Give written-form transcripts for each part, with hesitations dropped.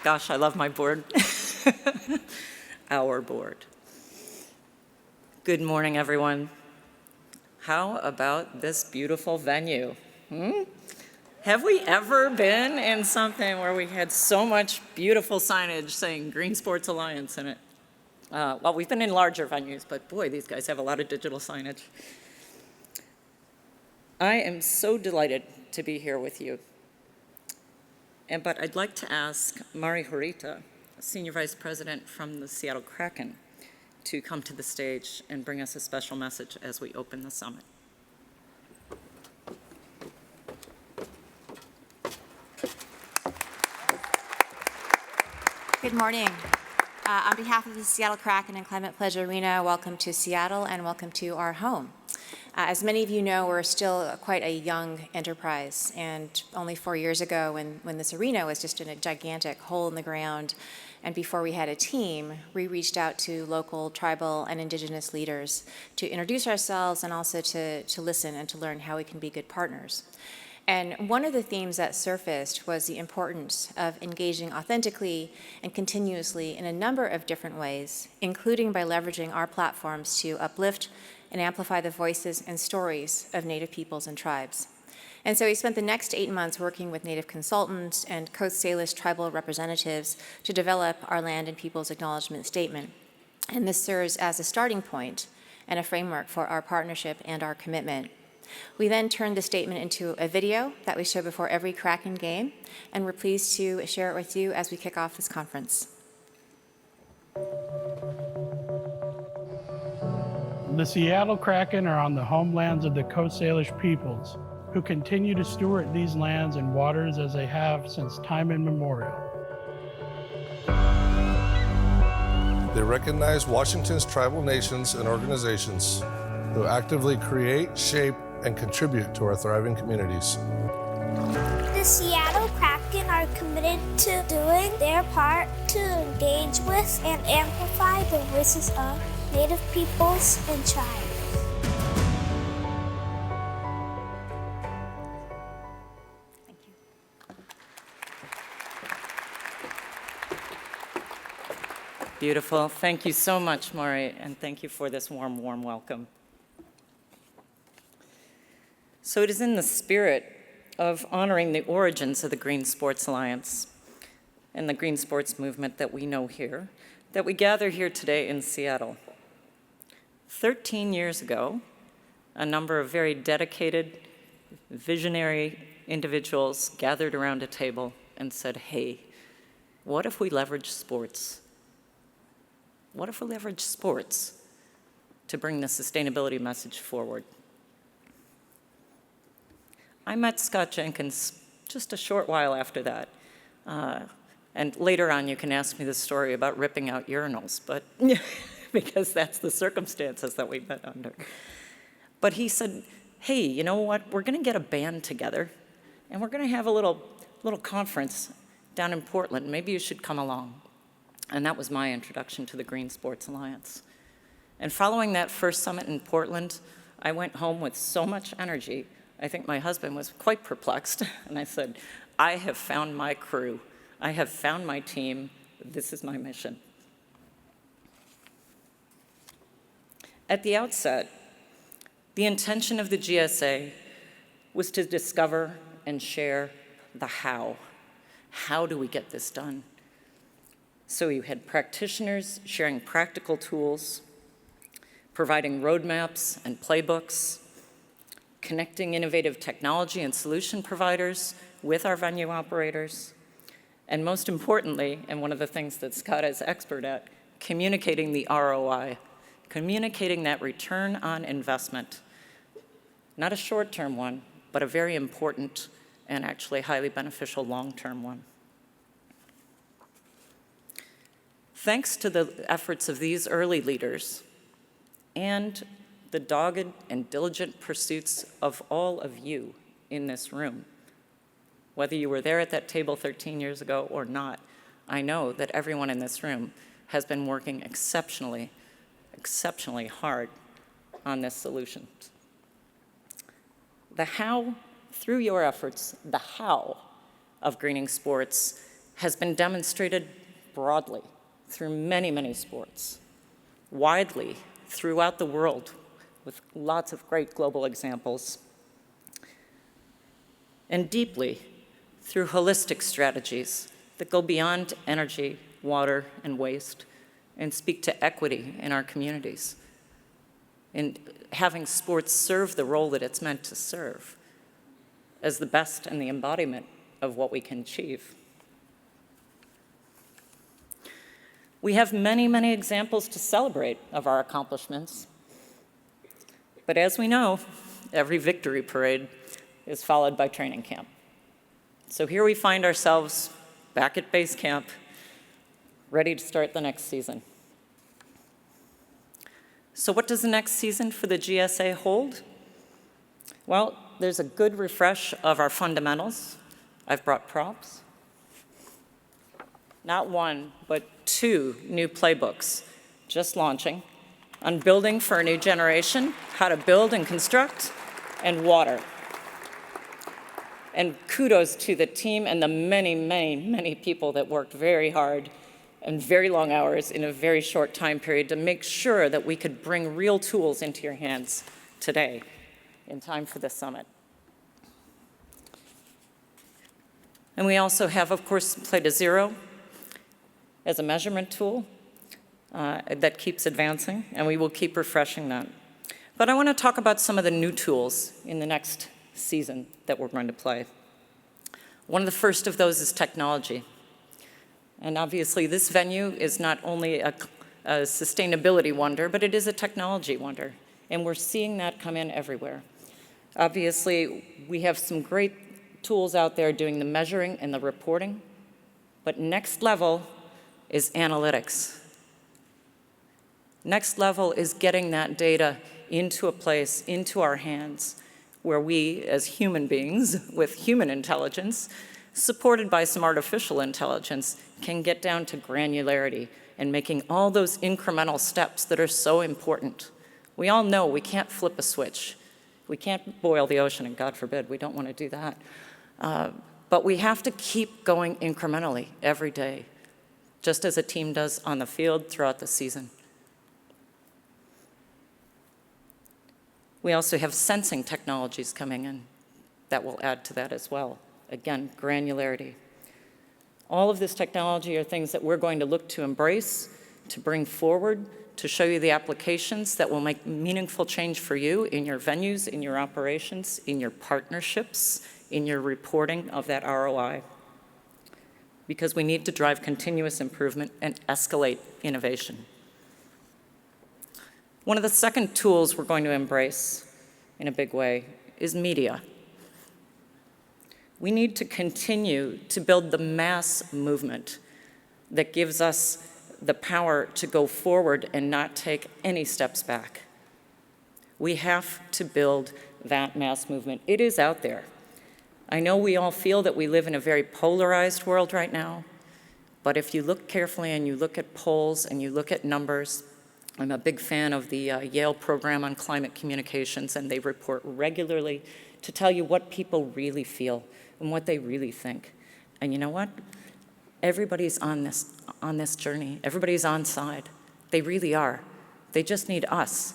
Gosh, I love my board. Our board. Good morning, everyone. How about this beautiful venue? Have we ever been in something where we had so much beautiful signage saying Green Sports Alliance in it? Well, we've been in larger venues, but boy, these guys have a lot of digital signage. I am so delighted to be here with you. But I'd like to ask Mari Horita, Senior Vice President from the Seattle Kraken, to come to the stage and bring us a special message as we open the summit. Good morning. On behalf of the Seattle Kraken and Climate Pledge Arena, welcome to Seattle and welcome to our home. As many of you know, we're still quite a young enterprise, and only 4 years ago when this arena was just in a gigantic hole in the ground, and before we had a team, we reached out to local, tribal, and indigenous leaders to introduce ourselves and also to listen and to learn how we can be good partners. And one of the themes that surfaced was the importance of engaging authentically and continuously in a number of different ways, including by leveraging our platforms to uplift and amplify the voices and stories of Native peoples and tribes. And so we spent the next 8 months working with Native consultants and Coast Salish tribal representatives to develop our Land and Peoples Acknowledgement Statement. And this serves as a starting point and a framework for our partnership and our commitment. We then turned the statement into a video that we show before every Kraken game, and we're pleased to share it with you as we kick off this conference. The Seattle Kraken are on the homelands of the Coast Salish peoples, who continue to steward these lands and waters as they have since time immemorial. They recognize Washington's tribal nations and organizations who actively create, shape, and contribute to our thriving communities. The Seattle Kraken are committed to doing their part to engage with and amplify the voices of Native peoples and tribes. Thank you. Beautiful. Thank you so much, Mari, and thank you for this warm, warm welcome. So it is in the spirit of honoring the origins of the Green Sports Alliance and the Green Sports movement that we know here, that we gather here today in Seattle. 13 years ago, a number of very dedicated, visionary individuals gathered around a table and said, hey, what if we leverage sports? What if we leverage sports to bring the sustainability message forward? I met Scott Jenkins just a short while after that. And later on, you can ask me the story about ripping out urinals, but because that's the circumstances that we met under. But he said, hey, you know what? We're going to get a band together, and we're going to have a little conference down in Portland. Maybe you should come along. And that was my introduction to the Green Sports Alliance. And following that first summit in Portland, I went home with so much energy. I think my husband was quite perplexed, and I said, I have found my crew. I have found my team. This is my mission. At the outset, the intention of the GSA was to discover and share the how. How do we get this done? So you had practitioners sharing practical tools, providing roadmaps and playbooks, connecting innovative technology and solution providers with our venue operators, and most importantly, and one of the things that Scott is expert at, communicating the ROI, communicating that return on investment, not a short-term one, but a very important and actually highly beneficial long-term one. Thanks to the efforts of these early leaders and the dogged and diligent pursuits of all of you in this room, whether you were there at that table 13 years ago or not, I know that everyone in this room has been working exceptionally hard on this solution. The how, through your efforts, the how of greening sports has been demonstrated broadly through many, many sports, widely throughout the world with lots of great global examples, and deeply through holistic strategies that go beyond energy, water, and waste and speak to equity in our communities, and having sports serve the role that it's meant to serve as the best and the embodiment of what we can achieve. We have many, many examples to celebrate of our accomplishments. But as we know, every victory parade is followed by training camp. So here we find ourselves back at base camp, ready to start the next season. So what does the next season for the GSA hold? Well, there's a good refresh of our fundamentals. I've brought props. Not one, but 2 new playbooks just launching on building for a new generation, how to build and construct, and water. And kudos to the team and the many, many, many people that worked very hard and very long hours in a very short time period to make sure that we could bring real tools into your hands today in time for the summit. And we also have, of course, Play to Zero as a measurement tool that keeps advancing, and we will keep refreshing that. But I want to talk about some of the new tools in the next season that we're going to play. One of the first of those is technology. And obviously, this venue is not only a sustainability wonder, but it is a technology wonder. And we're seeing that come in everywhere. Obviously, we have some great tools out there doing the measuring and the reporting. But next level is analytics. Next level is getting that data into a place, into our hands, where we, as human beings with human intelligence, supported by some artificial intelligence, can get down to granularity and making all those incremental steps that are so important. We all know we can't flip a switch. We can't boil the ocean, and God forbid, we don't want to do that. But we have to keep going incrementally every day, just as a team does on the field throughout the season. We also have sensing technologies coming in that will add to that as well. Again, granularity. All of this technology are things that we're going to look to embrace, to bring forward, to show you the applications that will make meaningful change for you in your venues, in your operations, in your partnerships, in your reporting of that ROI. Because we need to drive continuous improvement and escalate innovation. One of the second tools we're going to embrace in a big way is media. We need to continue to build the mass movement that gives us the power to go forward and not take any steps back. We have to build that mass movement. It is out there. I know we all feel that we live in a very polarized world right now, but if you look carefully and you look at polls and you look at numbers, I'm a big fan of the Yale program on climate communications, and they report regularly to tell you what people really feel and what they really think. And you know what? Everybody's on this journey. Everybody's on side. They really are. They just need us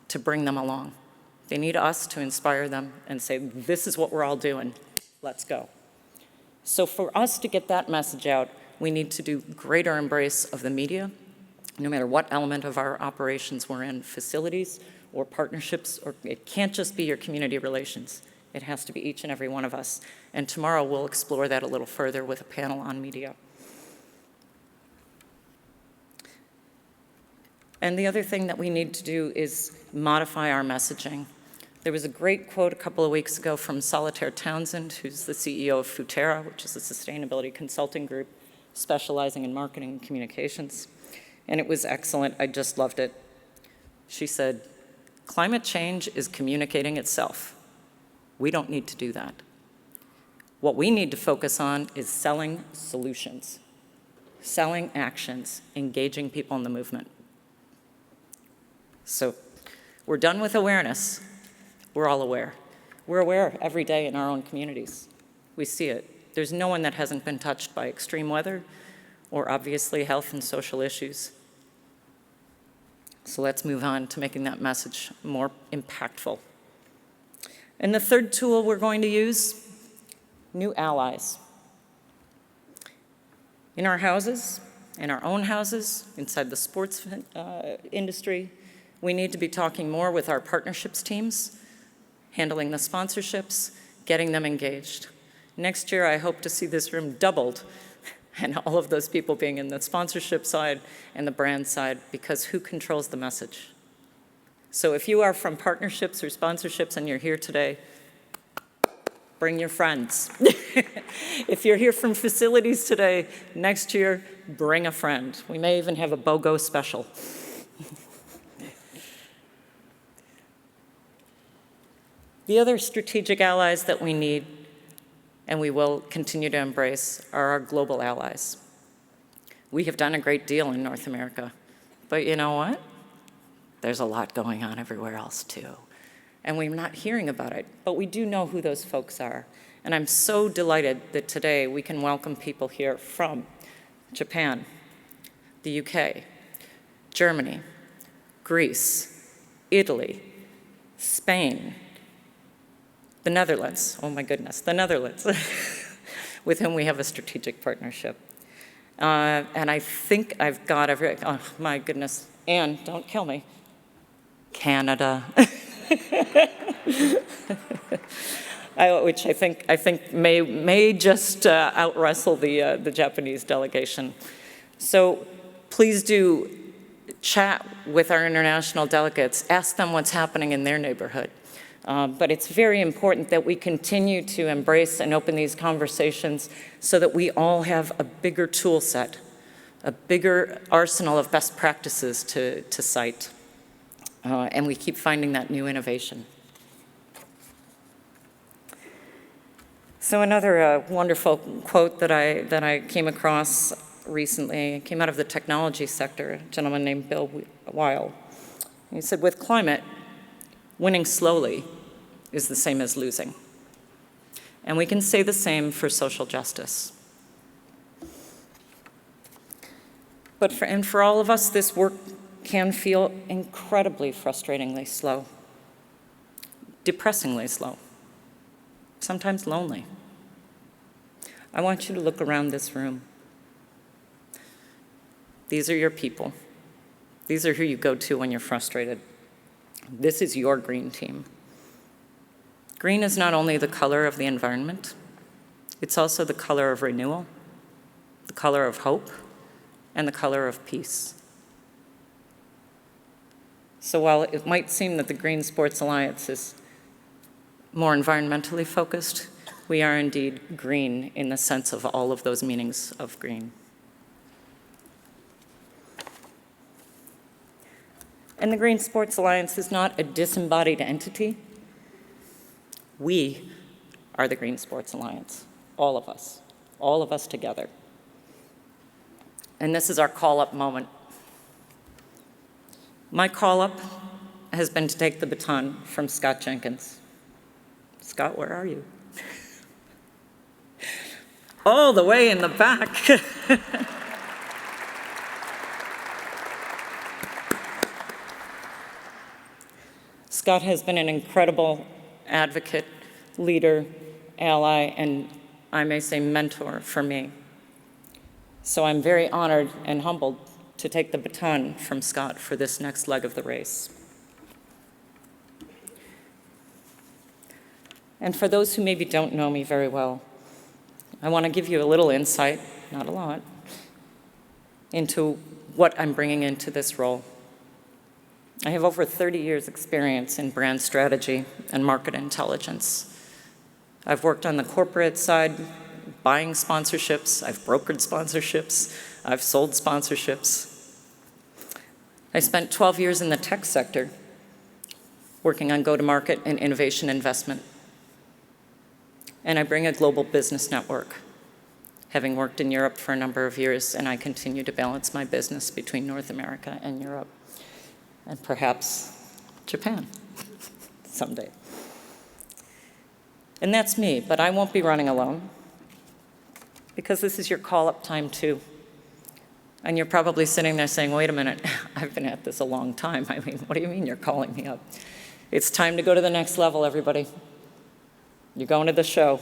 to bring them along. They need us to inspire them and say, this is what we're all doing. Let's go. So for us to get that message out, we need to do greater embrace of the media, no matter what element of our operations we're in, facilities or partnerships, or it can't just be your community relations. It has to be each and every one of us. And tomorrow we'll explore that a little further with a panel on media. And the other thing that we need to do is modify our messaging. There was a great quote a couple of weeks ago from Solitaire Townsend, who's the CEO of Futera, which is a sustainability consulting group specializing in marketing and communications. And it was excellent. I just loved it. She said, climate change is communicating itself. We don't need to do that. What we need to focus on is selling solutions, selling actions, engaging people in the movement. So we're done with awareness. We're all aware. We're aware every day in our own communities. We see it. There's no one that hasn't been touched by extreme weather or obviously health and social issues. So let's move on to making that message more impactful. And the third tool we're going to use, new allies. In our houses, in our own houses, inside the sports industry, we need to be talking more with our partnerships teams, handling the sponsorships, getting them engaged. Next year, I hope to see this room doubled and all of those people being in the sponsorship side and the brand side, because who controls the message? So if you are from partnerships or sponsorships and you're here today, bring your friends. If you're here from facilities today, next year, bring a friend. We may even have a BOGO special. The other strategic allies that we need and we will continue to embrace are our global allies. We have done a great deal in North America, but you know what? There's a lot going on everywhere else too. And we're not hearing about it, but we do know who those folks are. And I'm so delighted that today we can welcome people here from Japan, the UK, Germany, Greece, Italy, Spain, the Netherlands, oh my goodness, the Netherlands, with whom we have a strategic partnership. And I think I've got oh my goodness, Anne, don't kill me, Canada. Which I think may just out-wrestle the Japanese delegation. So please do chat with our international delegates, ask them what's happening in their neighborhood. But it's very important that we continue to embrace and open these conversations so that we all have a bigger tool set, a bigger arsenal of best practices to cite. And we keep finding that new innovation. So another wonderful quote that I came across recently came out of the technology sector, a gentleman named Bill Weil. He said, with climate, winning slowly is the same as losing. And we can say the same for social justice. But for all of us, this work can feel incredibly frustratingly slow, depressingly slow, sometimes lonely. I want you to look around this room. These are your people. These are who you go to when you're frustrated. This is your green team. Green is not only the color of the environment, it's also the color of renewal, the color of hope, and the color of peace. So while it might seem that the Green Sports Alliance is more environmentally focused, we are indeed green in the sense of all of those meanings of green. And the Green Sports Alliance is not a disembodied entity. We are the Green Sports Alliance, all of us together. And this is our call-up moment. My call-up has been to take the baton from Scott Jenkins. Scott, where are you? All the way in the back. Scott has been an incredible advocate, leader, ally, and I may say mentor for me. So I'm very honored and humbled to take the baton from Scott for this next leg of the race. And for those who maybe don't know me very well, I want to give you a little insight, not a lot, into what I'm bringing into this role. I have over 30 years' experience in brand strategy and market intelligence. I've worked on the corporate side, buying sponsorships, I've brokered sponsorships, I've sold sponsorships. I spent 12 years in the tech sector, working on go-to-market and innovation investment. And I bring a global business network, having worked in Europe for a number of years, and I continue to balance my business between North America and Europe, and perhaps Japan someday. And that's me, but I won't be running alone. because this is your call-up time too. And you're probably sitting there saying, wait a minute, I've been at this a long time. I mean, what do you mean you're calling me up? It's time to go to the next level, everybody. You're going to the show.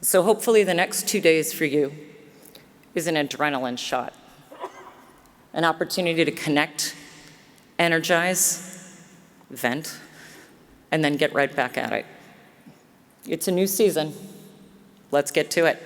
So hopefully the next 2 days for you is an adrenaline shot, an opportunity to connect, energize, vent, and then get right back at it. It's a new season. Let's get to it.